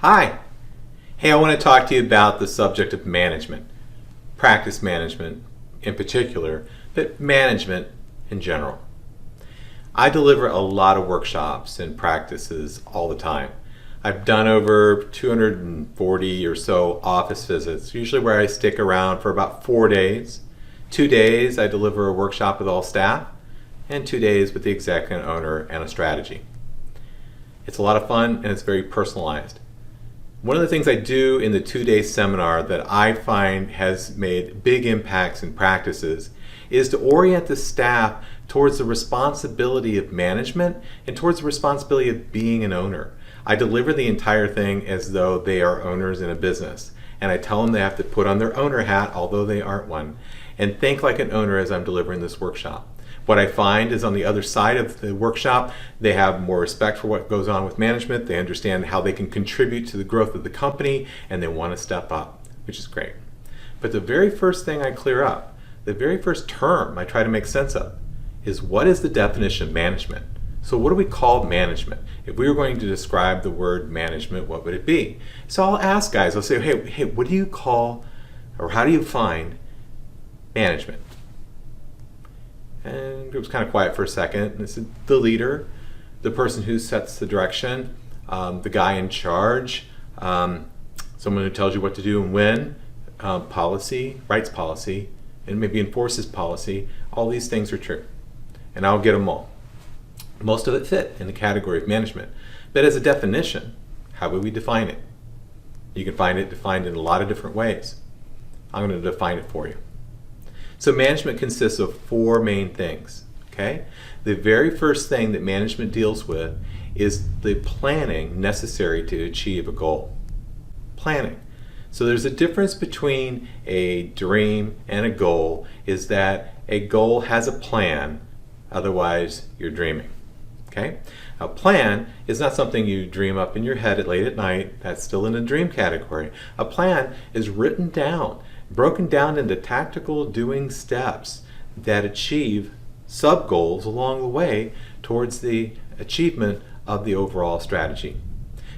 Hi. Hey, I want to talk to you about the subject of management, practice management in particular, but management in general. I deliver a lot of workshops and practices all the time. I've done over 240 or so office visits, usually where I stick around for about 4 days. 2 days I deliver a workshop with all staff, and 2 days with the executive owner and a strategy. It's a lot of fun and it's very personalized. One of the things I do in the 2-day seminar that I find has made big impacts in practices is to orient the staff towards the responsibility of management and towards the responsibility of being an owner. I deliver the entire thing as though they are owners in a business, and I tell them they have to put on their owner hat, although they aren't one, and think like an owner as I'm delivering this workshop. What I find is on the other side of the workshop, they have more respect for what goes on with management, they understand how they can contribute to the growth of the company, and they want to step up, which is great. But the very first thing I clear up, the very first term I try to make sense of, is what is the definition of management? So what do we call management? If we were going to describe the word management, what would it be? So I'll ask guys, I'll say, hey, what do you call, or how do you find management? And it was kind of quiet for a second. And I said, the leader, the person who sets the direction, the guy in charge, someone who tells you what to do and when, policy, writes policy, and maybe enforces policy. All these things are true. And I'll get them all. Most of it fit in the category of management. But as a definition, how would we define it? You can find it defined in a lot of different ways. I'm going to define it for you. So management consists of 4 main things, okay? The very first thing that management deals with is the planning necessary to achieve a goal. Planning. So there's a difference between a dream and a goal, is that a goal has a plan, otherwise you're dreaming, okay? A plan is not something you dream up in your head late at night. That's still in the dream category. A plan is written down, broken down into tactical doing steps that achieve sub-goals along the way towards the achievement of the overall strategy.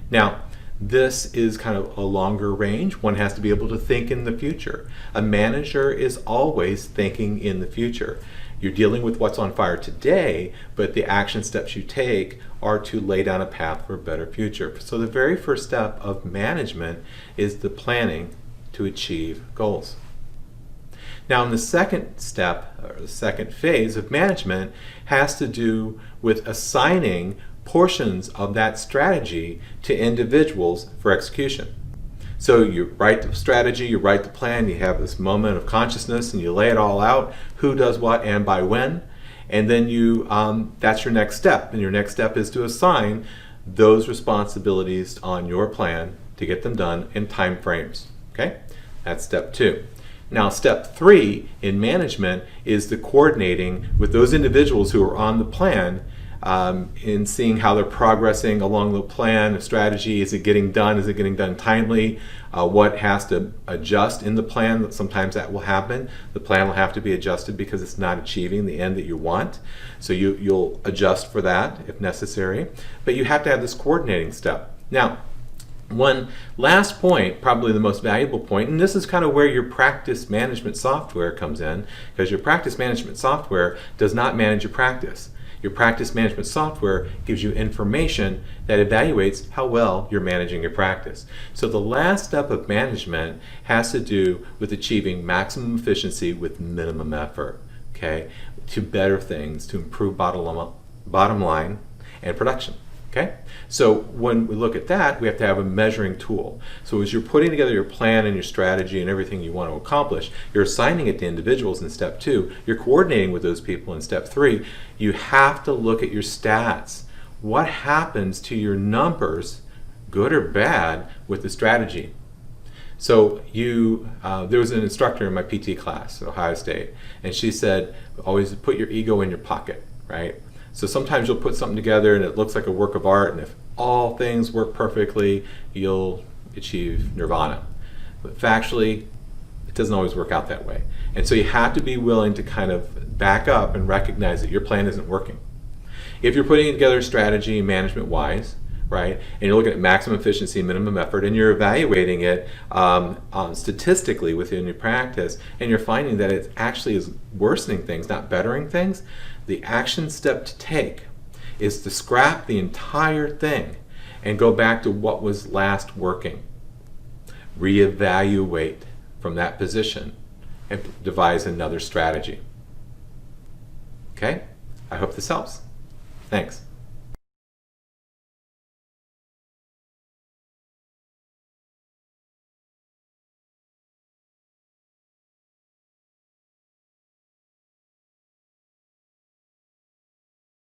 Now, this is kind of a longer range. One has to be able to think in the future. A manager is always thinking in the future. You're dealing with what's on fire today, but the action steps you take are to lay down a path for a better future. So the very first step of management is the planning to achieve goals. Now, in the second step, or the second phase of management, has to do with assigning portions of that strategy to individuals for execution. So you write the strategy, you write the plan, you have this moment of consciousness, and you lay it all out, who does what and by when, and then you that's your next step. And your next step is to assign those responsibilities on your plan to get them done in time frames. Okay, that's step 2. Now, step 3 in management is the coordinating with those individuals who are on the plan in seeing how they're progressing along the plan, the strategy. Is it getting done? Is it getting done timely? What has to adjust in the plan? Sometimes that will happen. The plan will have to be adjusted because it's not achieving the end that you want. So you'll adjust for that if necessary. But you have to have this coordinating step. Now, one last point, probably the most valuable point, and this is kind of where your practice management software comes in, because your practice management software does not manage your practice. Your practice management software gives you information that evaluates how well you're managing your practice. So the last step of management has to do with achieving maximum efficiency with minimum effort, okay, to better things, to improve bottom line and production. Okay? So when we look at that, we have to have a measuring tool. So as you're putting together your plan and your strategy and everything you want to accomplish, you're assigning it to individuals in step 2, you're coordinating with those people in step 3, you have to look at your stats. What happens to your numbers, good or bad, with the strategy? So there was an instructor in my PT class at Ohio State, and she said, always put your ego in your pocket, right? So sometimes you'll put something together and it looks like a work of art, and if all things work perfectly, you'll achieve nirvana. But factually, it doesn't always work out that way. And so you have to be willing to kind of back up and recognize that your plan isn't working. If you're putting together a strategy management-wise, right? And you're looking at maximum efficiency, minimum effort, and you're evaluating it statistically within your practice, and you're finding that it actually is worsening things, not bettering things. The action step to take is to scrap the entire thing and go back to what was last working. Reevaluate from that position and devise another strategy. Okay? I hope this helps. Thanks.